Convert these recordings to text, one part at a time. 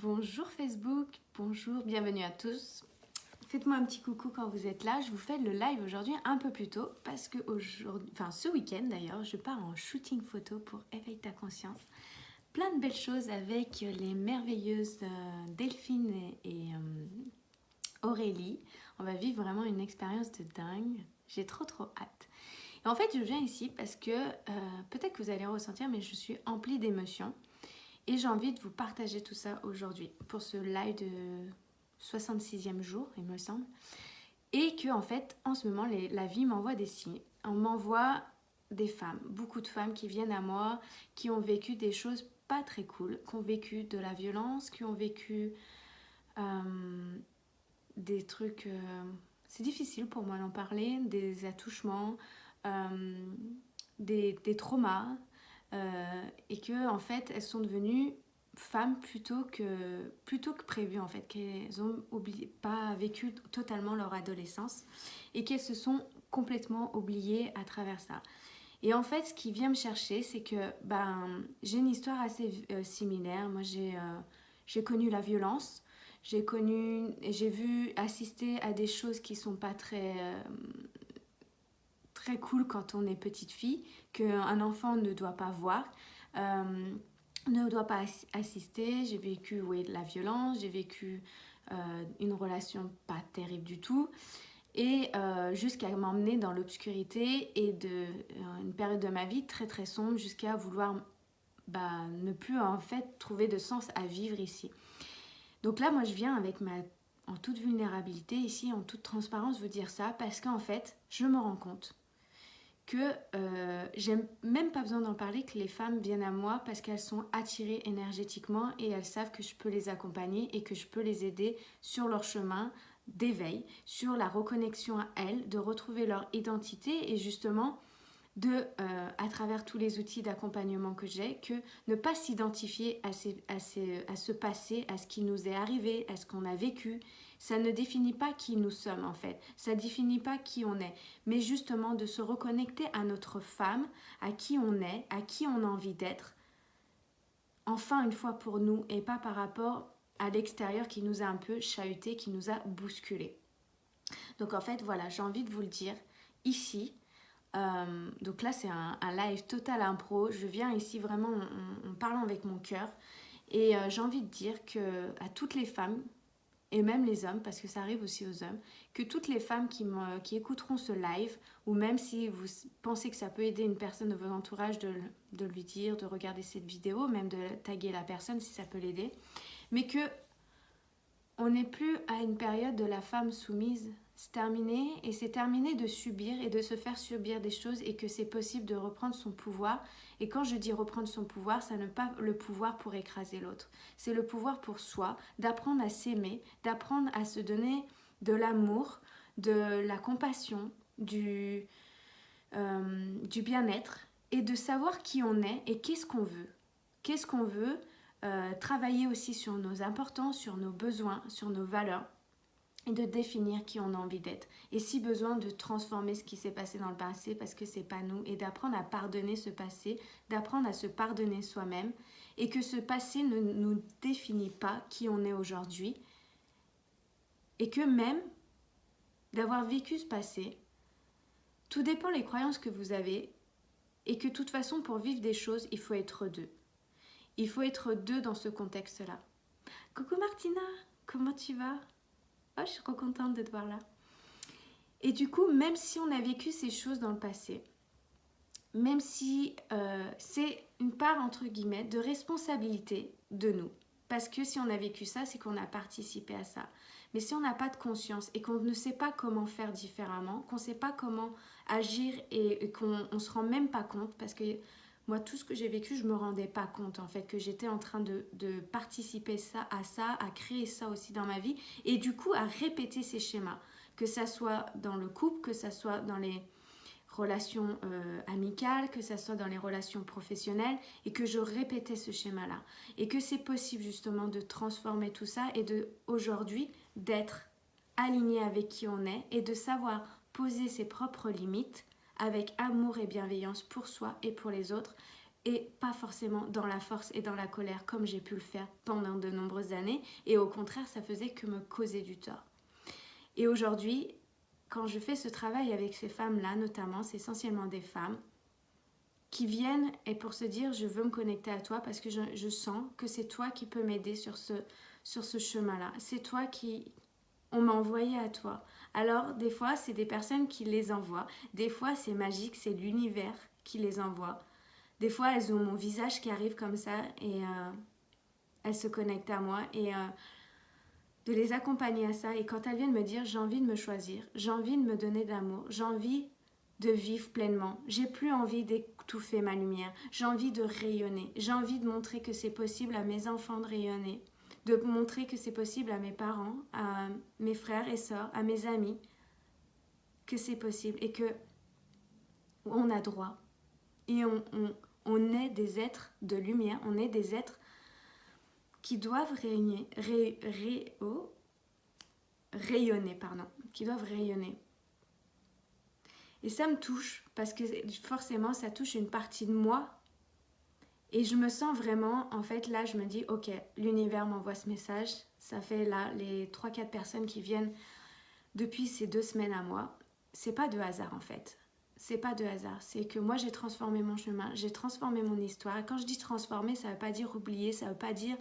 Bonjour Facebook, bonjour, bienvenue à tous. Faites-moi un petit coucou quand vous êtes là. Je vous fais le live aujourd'hui un peu plus tôt parce que ce week-end d'ailleurs, je pars en shooting photo pour Éveille ta conscience. Plein de belles choses avec les merveilleuses Delphine et Aurélie. On va vivre vraiment une expérience de dingue. J'ai trop hâte. Et en fait, je viens ici parce que peut-être que vous allez ressentir, mais je suis emplie d'émotions. Et j'ai envie de vous partager tout ça aujourd'hui pour ce live de 66e jour, il me semble. Et que en fait, en ce moment, la vie m'envoie des signes. On m'envoie des femmes, beaucoup de femmes qui viennent à moi, qui ont vécu des choses pas très cool, qui ont vécu de la violence, qui ont vécu des trucs... c'est difficile pour moi d'en parler, des attouchements, des traumas, et que en fait elles sont devenues femmes plutôt que prévu en fait, qu'elles ont pas vécu totalement leur adolescence et qu'elles se sont complètement oubliées à travers ça. Et en fait ce qui vient me chercher, c'est que j'ai une histoire assez similaire. Moi j'ai connu la violence, j'ai vu assister à des choses qui sont pas très cool quand on est petite fille, qu'un enfant ne doit pas voir, ne doit pas assister. J'ai vécu de la violence, j'ai vécu une relation pas terrible du tout, et jusqu'à m'emmener dans l'obscurité et une période de ma vie très sombre, jusqu'à vouloir ne plus en fait trouver de sens à vivre ici. Donc là, moi je viens en toute vulnérabilité ici, en toute transparence, vous dire ça, parce qu'en fait, je me rends compte que j'ai même pas besoin d'en parler, que les femmes viennent à moi parce qu'elles sont attirées énergétiquement et elles savent que je peux les accompagner et que je peux les aider sur leur chemin d'éveil, sur la reconnexion à elles, de retrouver leur identité et justement à travers tous les outils d'accompagnement que j'ai, que ne pas s'identifier à ce passé, à ce qui nous est arrivé, à ce qu'on a vécu. Ça ne définit pas qui nous sommes en fait, ça ne définit pas qui on est, mais justement de se reconnecter à notre femme, à qui on est, à qui on a envie d'être, enfin une fois pour nous, et pas par rapport à l'extérieur qui nous a un peu chahuté, qui nous a bousculé. Donc en fait voilà, j'ai envie de vous le dire ici. Donc là c'est un live total impro. Je viens ici vraiment en parlant avec mon cœur. Et j'ai envie de dire que à toutes les femmes, et même les hommes, parce que ça arrive aussi aux hommes, que toutes les femmes qui écouteront ce live, ou même si vous pensez que ça peut aider une personne de votre entourage, de lui dire, de regarder cette vidéo, même de taguer la personne si ça peut l'aider, mais que on n'est plus à une période de la femme soumise. C'est terminé, et c'est terminé de subir et de se faire subir des choses, et que c'est possible de reprendre son pouvoir. Et quand je dis reprendre son pouvoir, ça n'est pas le pouvoir pour écraser l'autre, c'est le pouvoir pour soi, d'apprendre à s'aimer, d'apprendre à se donner de l'amour, de la compassion, du bien-être, et de savoir qui on est et qu'est-ce qu'on veut. Qu'est-ce qu'on veut, travailler aussi sur nos importances, sur nos besoins, sur nos valeurs, et de définir qui on a envie d'être. Et si besoin, de transformer ce qui s'est passé dans le passé parce que c'est pas nous, et d'apprendre à pardonner ce passé, d'apprendre à se pardonner soi-même, et que ce passé ne nous définit pas qui on est aujourd'hui, et que même d'avoir vécu ce passé, tout dépend des croyances que vous avez, et que de toute façon pour vivre des choses, il faut être deux. Il faut être deux dans ce contexte-là. Coucou Martina, comment tu vas ? Oh, je suis trop contente de te voir là. Et du coup, même si on a vécu ces choses dans le passé, même si c'est une part, entre guillemets, de responsabilité de nous, parce que si on a vécu ça, c'est qu'on a participé à ça. Mais si on n'a pas de conscience et qu'on ne sait pas comment faire différemment, qu'on ne sait pas comment agir, et qu'on ne se rend même pas compte, parce que moi, tout ce que j'ai vécu, je ne me rendais pas compte en fait que j'étais en train de participer à ça, à créer ça aussi dans ma vie, et du coup à répéter ces schémas, que ça soit dans le couple, que ça soit dans les relations amicales, que ça soit dans les relations professionnelles, et que je répétais ce schéma-là. Et que c'est possible justement de transformer tout ça, et aujourd'hui d'être aligné avec qui on est, et de savoir poser ses propres limites avec amour et bienveillance pour soi et pour les autres, et pas forcément dans la force et dans la colère comme j'ai pu le faire pendant de nombreuses années. Et au contraire, ça faisait que me causer du tort. Et aujourd'hui, quand je fais ce travail avec ces femmes-là, notamment, c'est essentiellement des femmes qui viennent et pour se dire je veux me connecter à toi parce que je sens que c'est toi qui peux m'aider sur ce chemin-là. C'est toi qui... On m'a envoyé à toi. Alors, des fois, c'est des personnes qui les envoient. Des fois, c'est magique, c'est l'univers qui les envoie. Des fois, elles ont mon visage qui arrive comme ça et elles se connectent à moi. Et de les accompagner à ça. Et quand elles viennent me dire j'ai envie de me choisir, j'ai envie de me donner d'amour, j'ai envie de vivre pleinement, j'ai plus envie d'étouffer ma lumière, j'ai envie de rayonner, j'ai envie de montrer que c'est possible à mes enfants de rayonner, de montrer que c'est possible à mes parents, à mes frères et sœurs, à mes amis, que c'est possible et que on a droit. Et on est des êtres de lumière, on est des êtres qui doivent rayonner, qui doivent rayonner. Et ça me touche, parce que forcément, ça touche une partie de moi. Et je me sens vraiment, en fait, là, je me dis, ok, l'univers m'envoie ce message. Ça fait là, les 3-4 personnes qui viennent depuis ces 2 semaines à moi. C'est pas de hasard, en fait. C'est pas de hasard. C'est que moi, j'ai transformé mon chemin, j'ai transformé mon histoire. Et quand je dis transformer, ça veut pas dire oublier, ça veut pas dire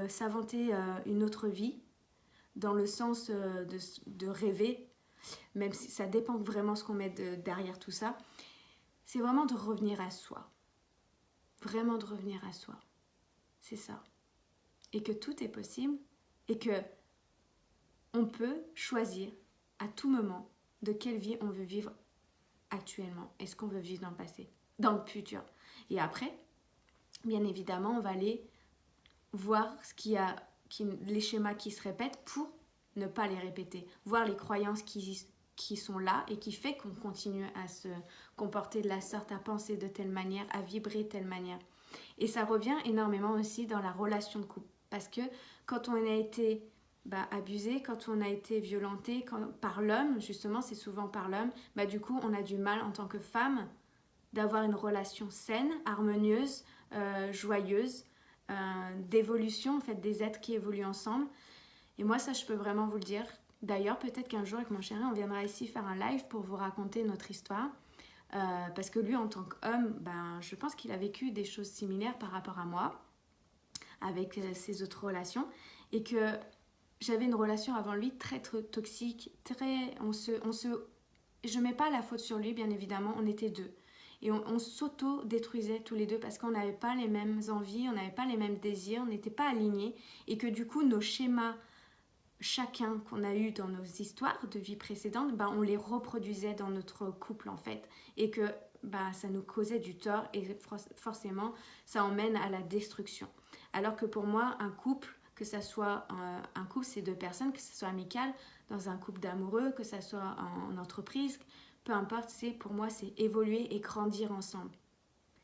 s'inventer une autre vie, dans le sens de rêver, même si ça dépend vraiment ce qu'on met derrière tout ça. C'est vraiment de revenir à soi. Vraiment de revenir à soi. C'est ça. Et que tout est possible et que on peut choisir à tout moment de quelle vie on veut vivre actuellement. Est-ce qu'on veut vivre dans le passé, dans le futur. Et après, bien évidemment, on va aller voir les schémas qui se répètent pour ne pas les répéter. Voir les croyances qui sont là et qui fait qu'on continue à se comporter de la sorte, à penser de telle manière, à vibrer de telle manière. Et ça revient énormément aussi dans la relation de couple. Parce que quand on a été abusé, quand on a été violenté par l'homme, justement c'est souvent par l'homme, du coup on a du mal en tant que femme d'avoir une relation saine, harmonieuse, joyeuse, d'évolution, en fait, des êtres qui évoluent ensemble. Et moi, ça, je peux vraiment vous le dire. D'ailleurs, peut-être qu'un jour, avec mon chéri, on viendra ici faire un live pour vous raconter notre histoire. Parce que lui, en tant qu'homme, je pense qu'il a vécu des choses similaires par rapport à moi, avec ses autres relations. Et que j'avais une relation avant lui très, très toxique. Je ne mets pas la faute sur lui, bien évidemment, on était deux. Et on s'auto-détruisait tous les deux parce qu'on n'avait pas les mêmes envies, on n'avait pas les mêmes désirs, on n'était pas alignés. Et que du coup, nos schémas, chacun qu'on a eu dans nos histoires de vie précédentes, on les reproduisait dans notre couple en fait. Et que ça nous causait du tort et forcément, ça emmène à la destruction. Alors que pour moi, un couple, que ça soit un couple, c'est 2 personnes, que ça soit amical, dans un couple d'amoureux, que ça soit en entreprise, peu importe, pour moi, c'est évoluer et grandir ensemble.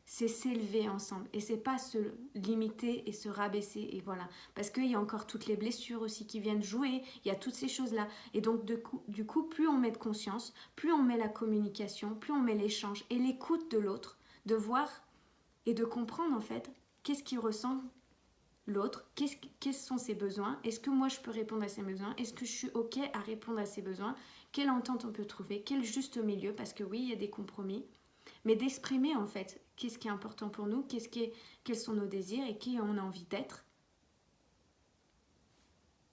C'est s'élever ensemble. Et c'est pas se limiter et se rabaisser. Et voilà. Parce qu'il y a encore toutes les blessures aussi qui viennent jouer. Il y a toutes ces choses-là. Et donc, du coup, plus on met de conscience, plus on met la communication, plus on met l'échange et l'écoute de l'autre, de voir et de comprendre en fait qu'est-ce qu'il ressent l'autre, quels sont ses besoins, est-ce que moi je peux répondre à ses besoins, est-ce que je suis ok à répondre à ses besoins, quelle entente on peut trouver, quel juste milieu, parce que oui, il y a des compromis, mais d'exprimer en fait qu'est-ce qui est important pour nous, quels sont nos désirs et qui on a envie d'être.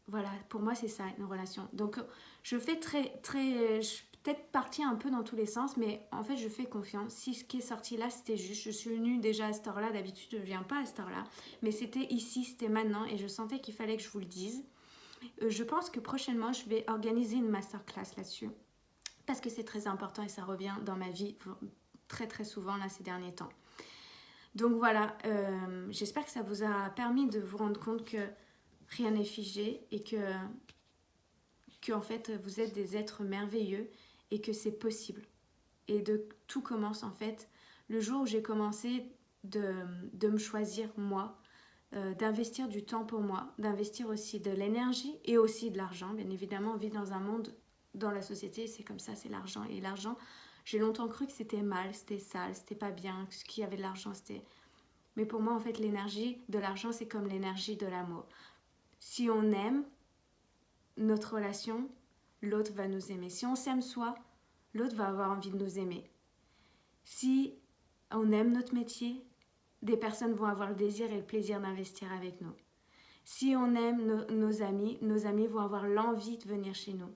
Voilà, pour moi c'est ça une relation. Donc je fais peut-être partir un peu dans tous les sens, mais en fait je fais confiance. Si ce qui est sorti là c'était juste, je suis venue déjà à cette heure-là, d'habitude je ne viens pas à cette heure-là, mais c'était ici, c'était maintenant et je sentais qu'il fallait que je vous le dise. Je pense que prochainement je vais organiser une masterclass là-dessus, parce que c'est très important et ça revient dans ma vie très très souvent là ces derniers temps. Donc voilà, j'espère que ça vous a permis de vous rendre compte que rien n'est figé et que en fait vous êtes des êtres merveilleux et que c'est possible. Et tout commence en fait le jour où j'ai commencé de me choisir moi, d'investir du temps pour moi, d'investir aussi de l'énergie et aussi de l'argent. Bien évidemment, on vit dans un monde, dans la société, c'est comme ça, c'est l'argent. Et l'argent, j'ai longtemps cru que c'était mal, c'était sale, c'était pas bien, que ce qui avait de l'argent, c'était... Mais pour moi, en fait, l'énergie de l'argent, c'est comme l'énergie de l'amour. Si on aime notre relation, l'autre va nous aimer. Si on s'aime soi, l'autre va avoir envie de nous aimer. Si on aime notre métier, des personnes vont avoir le désir et le plaisir d'investir avec nous. Si on aime nos amis vont avoir l'envie de venir chez nous.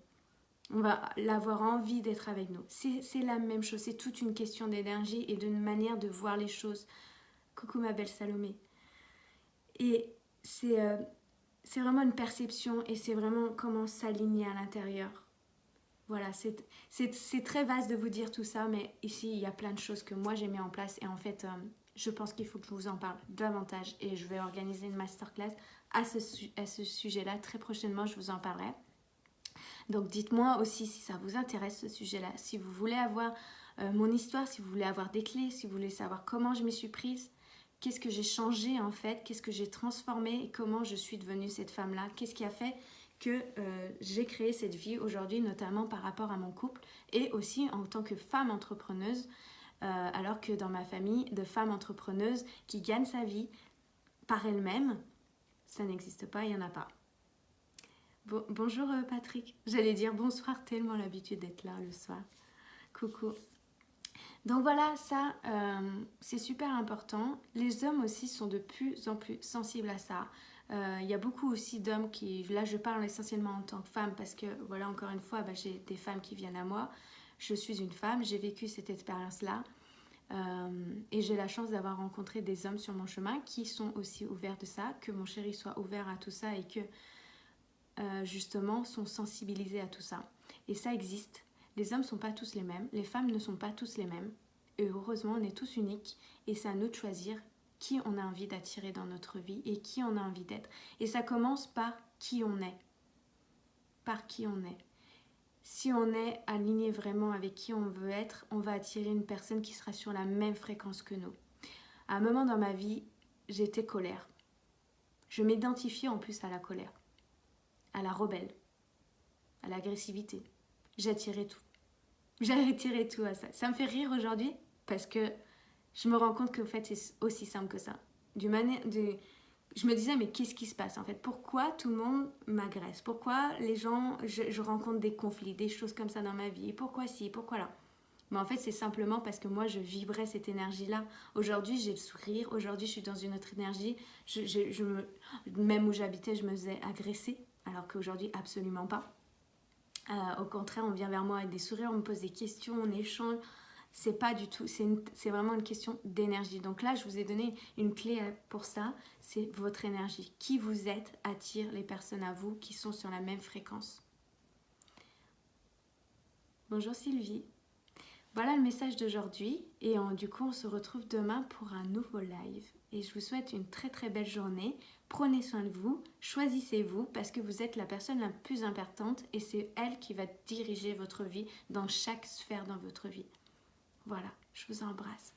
On va avoir envie d'être avec nous. C'est la même chose, c'est toute une question d'énergie et d'une manière de voir les choses. Coucou ma belle Salomé. Et c'est vraiment une perception et c'est vraiment comment s'aligner à l'intérieur. Voilà, c'est très vaste de vous dire tout ça, mais ici, il y a plein de choses que moi j'ai mis en place et en fait, je pense qu'il faut que je vous en parle davantage et je vais organiser une masterclass à ce sujet-là. Très prochainement, je vous en parlerai. Donc, dites-moi aussi si ça vous intéresse ce sujet-là, si vous voulez avoir mon histoire, si vous voulez avoir des clés, si vous voulez savoir comment je m'y suis prise, qu'est-ce que j'ai changé en fait, qu'est-ce que j'ai transformé et comment je suis devenue cette femme-là, qu'est-ce qui a fait que j'ai créé cette vie aujourd'hui, notamment par rapport à mon couple et aussi en tant que femme entrepreneuse, alors que dans ma famille, de femmes entrepreneuses qui gagnent sa vie par elles-mêmes, ça n'existe pas, il n'y en a pas. Bonjour Patrick, j'allais dire bonsoir, tellement l'habitude d'être là le soir. Coucou. Donc voilà, ça c'est super important. Les hommes aussi sont de plus en plus sensibles à ça. Il y a beaucoup aussi d'hommes qui, là je parle essentiellement en tant que femme parce que voilà, encore une fois, j'ai des femmes qui viennent à moi. Je suis une femme, j'ai vécu cette expérience-là et j'ai la chance d'avoir rencontré des hommes sur mon chemin qui sont aussi ouverts de ça, que mon chéri soit ouvert à tout ça et que justement sont sensibilisés à tout ça. Et ça existe. Les hommes ne sont pas tous les mêmes, les femmes ne sont pas tous les mêmes. Et heureusement, on est tous uniques et c'est à nous de choisir qui on a envie d'attirer dans notre vie et qui on a envie d'être. Et ça commence par qui on est. Par qui on est. Si on est aligné vraiment avec qui on veut être, on va attirer une personne qui sera sur la même fréquence que nous. À un moment dans ma vie, j'étais colère. Je m'identifiais en plus à la colère, à la rebelle, à l'agressivité. J'attirais tout. J'ai attiré tout à ça. Ça me fait rire aujourd'hui parce que je me rends compte qu'en fait c'est aussi simple que ça. Je me disais mais qu'est-ce qui se passe en fait? Pourquoi tout le monde m'agresse? Pourquoi les gens, je rencontre des conflits, des choses comme ça dans ma vie? Pourquoi ci, pourquoi là? Mais en fait c'est simplement parce que moi je vibrais cette énergie-là. Aujourd'hui j'ai le sourire, aujourd'hui je suis dans une autre énergie. Même où j'habitais je me faisais agresser alors qu'aujourd'hui absolument pas. Au contraire, on vient vers moi avec des sourires, on me pose des questions, on échange. C'est pas du tout, c'est vraiment une question d'énergie. Donc là, je vous ai donné une clé pour ça, c'est votre énergie. Qui vous êtes attire les personnes à vous qui sont sur la même fréquence. Bonjour Sylvie. Voilà le message d'aujourd'hui et du coup, on se retrouve demain pour un nouveau live. Et je vous souhaite une très très belle journée. Prenez soin de vous, choisissez-vous parce que vous êtes la personne la plus importante et c'est elle qui va diriger votre vie dans chaque sphère dans votre vie. Voilà, je vous embrasse.